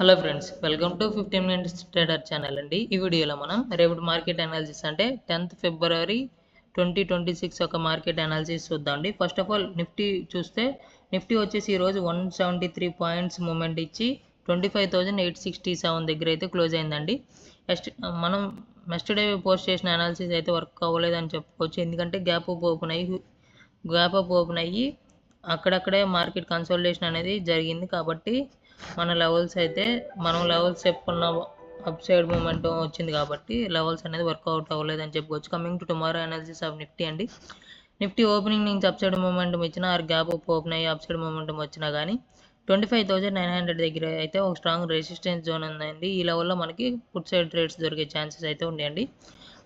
Hello friends, welcome to 15 minutes trader channel అండి. ఈ వీడియోలో మనం రేపటి మార్కెట్ అనాలిసిస్ అంటే 10th ఫిబ్రవరి 2026 ఒక మార్కెట్ అనాలిసిస్ చూద్దామండి. ఫస్ట్ ఆఫ్ ఆల్ నిఫ్టీ చూస్తే నిఫ్టీ వచ్చేసి ఈరోజు 173 పాయింట్స్ మూమెంట్ ఇచ్చి 25,867 దగ్గర అయితే క్లోజ్ అయిందండి. మనం నెక్స్ట్ డే పోస్ట్ చేసిన అనాలిసిస్ అయితే వర్క్ అవ్వలేదని చెప్పుకోవచ్చు. ఎందుకంటే గ్యాప్ అప్ ఓపెన్ అయ్యి అక్కడక్కడే మార్కెట్ కన్సోలిడేషన్ అనేది జరిగింది. కాబట్టి మనం లెవెల్స్ చెప్పుకున్న అప్ సైడ్ మూమెంట్ వచ్చింది కాబట్టి లెవెల్స్ అనేది వర్కౌట్ అవ్వలేదని చెప్పుకోవచ్చు. Coming to tomorrow analysis of Nifty అండి. నిఫ్టీ ఓపెనింగ్ నుంచి అప్ సైడ్ మూమెంటం ఇచ్చినా ఆర్ గ్యాప్ అప్ ఓపెన్ అయ్యి అప్ సైడ్ మూమెంటం వచ్చినా కానీ 25,900 దగ్గర అయితే ఒక స్ట్రాంగ్ రెసిస్టెన్స్ జోన్ ఉందండి. ఈ లెవెల్లో మనకి పుట్ సైడ్ ట్రేడ్స్ దొరికే ఛాన్సెస్ అయితే ఉన్నాయండి.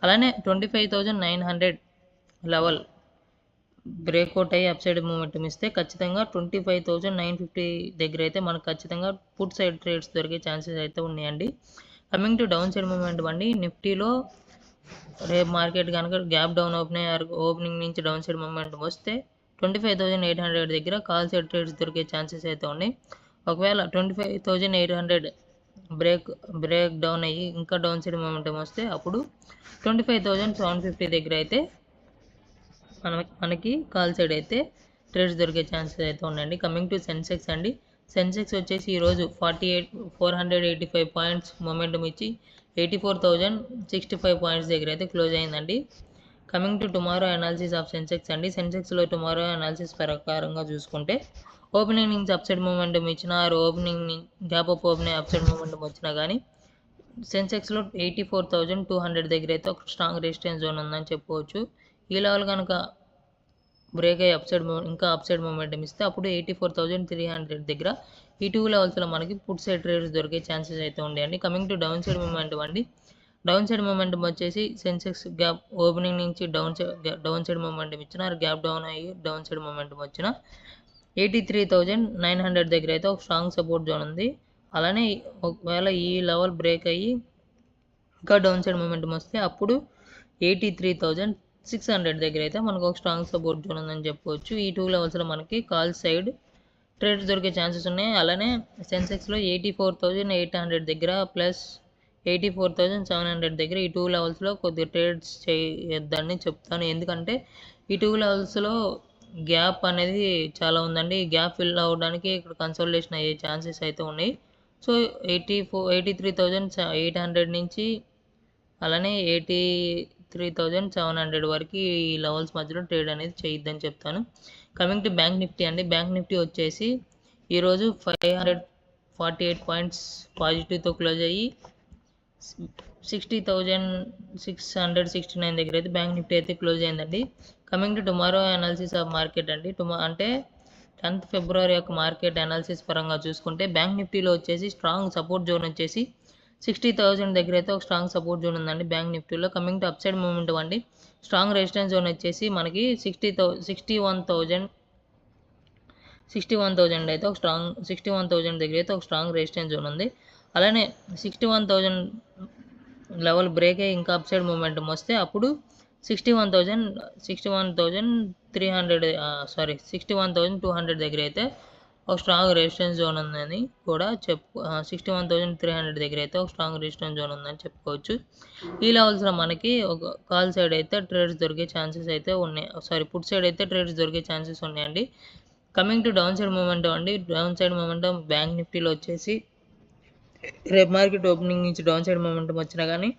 అలానే 25,900 లెవెల్ బ్రేక్అవుట్ అయ్యి అప్ సైడ్ మూమెంటం ఇస్తే ఖచ్చితంగా 25,950 దగ్గర అయితే మనకు ఖచ్చితంగా పుట్ సైడ్ ట్రేడ్స్ దొరికే ఛాన్సెస్ అయితే ఉన్నాయండి. Coming to down side momentum అండి. నిఫ్టీలో రేపు మార్కెట్ కనుక గ్యాప్ డౌన్ ఓపెనింగ్ నుంచి డౌన్ సైడ్ మూమెంటం వస్తే 25,800 దగ్గర కాల్ సైడ్ ట్రేడ్స్ దొరికే ఛాన్సెస్ అయితే ఉన్నాయి. ఒకవేళ 25,800 బ్రేక్ డౌన్ అయ్యి ఇంకా డౌన్ సైడ్ మూమెంటం వస్తే అప్పుడు 25,750 దగ్గర అయితే మనకి కాల్ సైడ్ అయితే ట్రేడ్స్ దొరికే ఛాన్సెస్ అయితే ఉన్నాయండి. కమింగ్ టు సెన్సెక్స్ అండి. సెన్సెక్స్ వచ్చేసి ఈరోజు 485 పాయింట్స్ మొమెంటం ఇచ్చి 84,065 పాయింట్స్ దగ్గర అయితే క్లోజ్ అయిందండి. Coming to tomorrow analysis of Sensex అండి. సెన్సెక్స్లో టుమారో అనాలిసిస్ ప్రకారంగా చూసుకుంటే ఓపెనింగ్ నుంచి అప్ సైడ్ మూమెంటం ఇచ్చినా opening gap up opening up side momentum వచ్చినా కానీ సెన్సెక్స్లో 84,200 దగ్గర అయితే ఒక స్ట్రాంగ్ రెసిస్టెన్స్ జోన్ ఉందని చెప్పుకోవచ్చు. ఈ లెవెల్ కనుక బ్రేక్ అయ్యి ఇంకా అప్ సైడ్ మూమెంటం ఇస్తే అప్పుడు 84,300 దగ్గర ఈ టూ లెవెల్స్లో మనకి పుట్ సైడ్ ట్రేడ్స్ దొరికే ఛాన్సెస్ అయితే ఉన్నాయండి. Coming to down side momentum అండి. డౌన్ సైడ్ మూమెంటం వచ్చేసి సెన్సెక్స్ గ్యాప్ ఓపెనింగ్ నుంచి డౌన్ సైడ్ మూమెంటం ఇచ్చిన గ్యాప్ డౌన్ అయ్యి డౌన్ సైడ్ మూమెంటం వచ్చిన 83,900 దగ్గర అయితే ఒక స్ట్రాంగ్ సపోర్ట్ జోన్ ఉంది. అలానే ఒకవేళ ఈ లెవెల్ బ్రేక్ అయ్యి ఇంకా డౌన్ సైడ్ మూమెంటం వస్తే అప్పుడు 83,600 దగ్గర అయితే మనకు ఒక స్ట్రాంగ్ సపోర్ట్ జోన్ ఉందని చెప్పుకోవచ్చు. ఈ టూ లెవెల్స్లో మనకి కాల్ సైడ్ ట్రేడ్స్ దొరికే ఛాన్సెస్ ఉన్నాయి. అలానే సెన్సెక్స్లో 84,800 దగ్గర ప్లస్ 84,700 దగ్గర ఈ టూ లెవెల్స్లో కొద్దిగా ట్రేడ్స్ చేయొద్దని చెప్తాను. ఎందుకంటే ఈ టూ లెవెల్స్లో గ్యాప్ అనేది చాలా ఉందండి. ఈ గ్యాప్ ఫిల్ అవ్వడానికి ఇక్కడ కన్సోలిడేషన్ అయ్యే ఛాన్సెస్ అయితే ఉన్నాయి. సో 83,800 నుంచి అలానే 83,700 వరకు ఈ లెవెల్స్ మధ్యలో ట్రేడ్ అనేది చేయొద్దని చెప్తాను. కమింగ్ టు బ్యాంక్ నిఫ్టీ అండి. బ్యాంక్ నిఫ్టీ వచ్చేసి ఈరోజు 548 పాయింట్స్ పాజిటివ్తో క్లోజ్ అయ్యి 60,669 దగ్గర అయితే బ్యాంక్ నిఫ్టీ అయితే క్లోజ్ అయిందండి. Coming to tomorrow analysis of market అండి. అంటే 10th ఫిబ్రవరి యొక్క మార్కెట్ అనాలిసిస్ పరంగా చూసుకుంటే బ్యాంక్ నిఫ్టీలో వచ్చేసి స్ట్రాంగ్ సపోర్ట్ జోన్ వచ్చేసి 60,000 దగ్గర అయితే ఒక స్ట్రాంగ్ సపోర్ట్ జోన్ ఉందండి బ్యాంక్ నిఫ్టీలో. Coming to up side momentum అండి. స్ట్రాంగ్ రెసిస్టెన్స్ జోన్ వచ్చేసి మనకి 61,000 అయితే ఒక స్ట్రాంగ్ 61,000 దగ్గర అయితే ఒక స్ట్రాంగ్ రెసిస్టెన్స్ జోన్ ఉంది. అలానే 61,000 లెవెల్ బ్రేక్ అయ్యి ఇంకా అప్ సైడ్ మూమెంటం వస్తే అప్పుడు 61,200 దగ్గర అయితే ఒక స్ట్రాంగ్ రెసిస్టెన్స్ జోన్ ఉందని కూడా 61,300 దగ్గర అయితే ఒక స్ట్రాంగ్ రెసిస్టెన్స్ జోన్ ఉందని చెప్పుకోవచ్చు. ఈ లెవెల్స్లో మనకి ఒక కాల్ సైడ్ అయితే ట్రేడ్స్ దొరికే ఛాన్సెస్ అయితే ఉన్నాయి. పుట్ సైడ్ అయితే ట్రేడ్స్ దొరికే ఛాన్సెస్ ఉన్నాయండి. Coming to down side momentum అండి. డౌన్ సైడ్ మూమెంటం బ్యాంక్ నిఫ్టీలో వచ్చేసి రేపు మార్కెట్ ఓపెనింగ్ నుంచి డౌన్ సైడ్ మూమెంటం వచ్చినా కానీ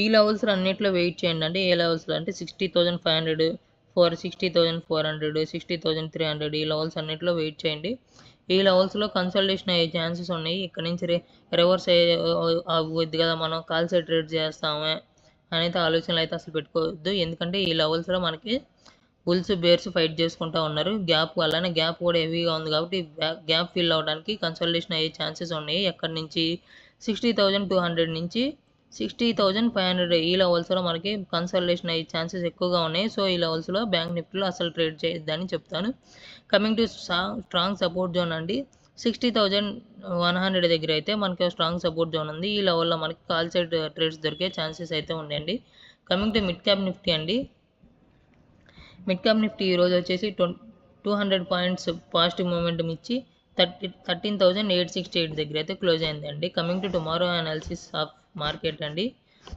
ఈ లెవెల్స్లో అన్నింటిలో వెయిట్ చేయండి అండి. ఏ లెవెల్స్లో అంటే 60,500, 60,400, 60,300 ఈ లెవెల్స్ అన్నింటిలో వెయిట్ చేయండి. ఈ లెవెల్స్లో కన్సల్టేషన్ అయ్యే ఛాన్సెస్ ఉన్నాయి. ఇక్కడ నుంచి రివర్స్ అవ్వద్దు కదా, మనం కాల్ సైడ్ ట్రేడ్ చేస్తామే అనేది ఆలోచనలు అయితే అసలు పెట్టుకోవద్దు. ఎందుకంటే ఈ లెవెల్స్లో మనకి బుల్స్ బేర్స్ ఫైట్ చేసుకుంటూ ఉన్నారు. అలానే గ్యాప్ కూడా హెవీగా ఉంది కాబట్టి గ్యాప్ ఫిల్ అవ్వడానికి కన్సల్టేషన్ అయ్యే ఛాన్సెస్ ఉన్నాయి. ఎక్కడి నుంచి 60,200 నుంచి 60,500 ఈ లెవెల్స్లో మనకి కన్సల్టేషన్ అయ్యే ఛాన్సెస్ ఎక్కువగా ఉన్నాయి. సో ఈ లెవెల్స్లో బ్యాంక్ నిఫ్టీలో అసలు ట్రేడ్ చేయొద్దని చెప్తాను. Coming to strong support zone అండి. 60,100 దగ్గర అయితే మనకి స్ట్రాంగ్ సపోర్ట్ జోన్ ఉంది. ఈ లెవెల్లో మనకి కాల్ సైడ్ ట్రేడ్స్ దొరికే ఛాన్సెస్ అయితే ఉన్నాయండి. Coming to mid cap Nifty అండి. మిడ్ క్యాప్ నిఫ్టీ ఈరోజు వచ్చేసి 200 పాయింట్స్ పాజిటివ్ మూమెంటం ఇచ్చి 13,868 దగ్గర అయితే క్లోజ్ అయిందండి. Coming to tomorrow analysis of market అండి,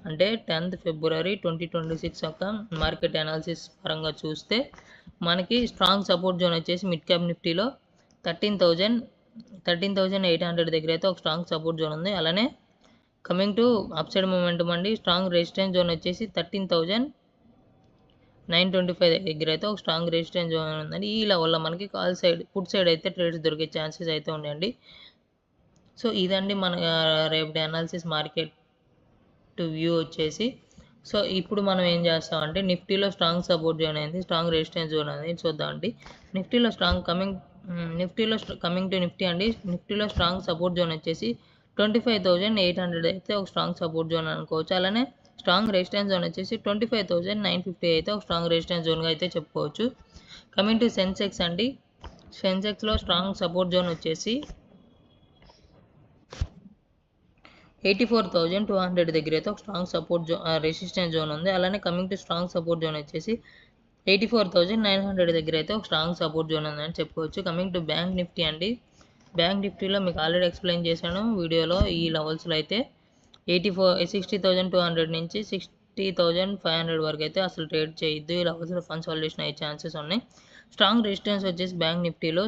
అంటే 10th February 2026 యొక్క మార్కెట్ అనాలిసిస్ పరంగా చూస్తే మనకి స్ట్రాంగ్ సపోర్ట్ జోన్ వచ్చేసి మిడ్ క్యాప్ నిఫ్టీలో 13,800 దగ్గర అయితే ఒక స్ట్రాంగ్ సపోర్ట్ జోన్ ఉంది. అలానే coming to up side momentum అండి, స్ట్రాంగ్ రెసిస్టెన్స్ జోన్ వచ్చేసి 13,925 దగ్గర అయితే ఒక స్ట్రాంగ్ రెసిస్టెన్స్ జోన్ ఉందండి. ఈ లెవెల్లో మనకి కాల్ సైడ్ పుట్ సైడ్ అయితే ట్రేడ్స్ దొరికే ఛాన్సెస్ అయితే ఉన్నాయండి. సో ఇదండి మన రేపటి అనాలిసిస్ మార్కెట్ వ్యూ వచ్చేసి. సో ఇప్పుడు మనం ఏం చేస్తామంటే నిఫ్టీలో స్ట్రాంగ్ సపోర్ట్ జోన్ అయింది, స్ట్రాంగ్ రెసిస్టెన్స్ జోన్ అనేది చూద్దామండి. నిఫ్టీలో కమింగ్ టు నిఫ్టీ అండి, నిఫ్టీలో స్ట్రాంగ్ సపోర్ట్ జోన్ వచ్చేసి 25,800 అయితే ఒక స్ట్రాంగ్ సపోర్ట్ జోన్ అనుకోవచ్చు. అలానే స్ట్రాంగ్ రెసిస్టెన్స్ జోన్ వచ్చేసి 25,950 అయితే ఒక స్ట్రాంగ్ రెసిస్టెన్స్ జోన్గా అయితే చెప్పుకోవచ్చు. కమింగ్ టు సెన్సెక్స్ అండి, సెన్సెక్స్లో స్ట్రాంగ్ సపోర్ట్ జోన్ వచ్చేసి 84,200 దగ్గర అయితే ఒక స్ట్రాంగ్ సపోర్ట్ రెసిస్టెన్స్ జోన్ ఉంది. అలానే coming to strong support zone వచ్చేసి 84,900 దగ్గర అయితే ఒక స్ట్రాంగ్ సపోర్ట్ జోన్ ఉందని చెప్పుకోవచ్చు. కమింగ్ టు బ్యాంక్ నిఫ్టీ అండి, బ్యాంక్ నిఫ్టీలో మీకు ఆల్రెడీ ఎక్స్ప్లెయిన్ చేశాను వీడియోలో. ఈ లెవెల్స్లో అయితే 60,200 నుంచి 60,500 వరకు అయితే అసలు ట్రేడ్ చేయొద్దు. ఈ లెవెల్స్లో కన్సాలిడేషన్ అయ్యే ఛాన్సెస్ ఉన్నాయి. స్ట్రాంగ్ రెసిస్టెన్స్ వచ్చేసి బ్యాంక్ నిఫ్టీలో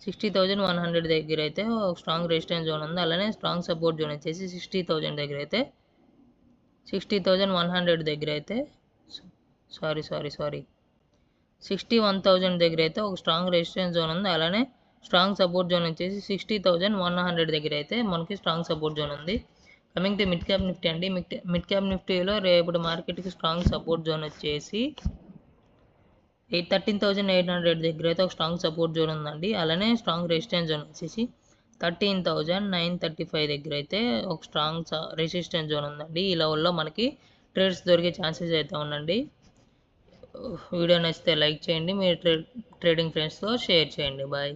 60,100 దగ్గర అయితే ఒక స్ట్రాంగ్ రెసిస్టెన్స్ జోన్ ఉంది. అలానే స్ట్రాంగ్ సపోర్ట్ జోన్ వచ్చేసి 60,000 దగ్గర అయితే 60,100 దగ్గర అయితే 61,000 దగ్గర అయితే ఒక స్ట్రాంగ్ రెసిస్టెన్స్ జోన్ ఉంది. అలానే స్ట్రాంగ్ సపోర్ట్ జోన్ వచ్చేసి 60,100 దగ్గర అయితే మనకి స్ట్రాంగ్ సపోర్ట్ జోన్ ఉంది. Coming to mid cap Nifty అండి, మిడ్ క్యాప్ నిఫ్టీలో రేపటి మార్కెట్కి స్ట్రాంగ్ సపోర్ట్ జోన్ వచ్చేసి 13,800 దగ్గర అయితే ఒక స్ట్రాంగ్ సపోర్ట్ జోన్ ఉందండి. అలానే స్ట్రాంగ్ రెసిస్టెన్స్ జోన్ వచ్చేసి 13,935 దగ్గర అయితే ఒక స్ట్రాంగ్ రెసిస్టెన్స్ జోన్ ఉందండి. ఈ లెవెల్లో మనకి ట్రేడ్స్ దొరికే ఛాన్సెస్ అయితే ఉందండి. వీడియో నచ్చితే లైక్ చేయండి, మీ ట్రేడింగ్ ఫ్రెండ్స్తో షేర్ చేయండి. బాయ్.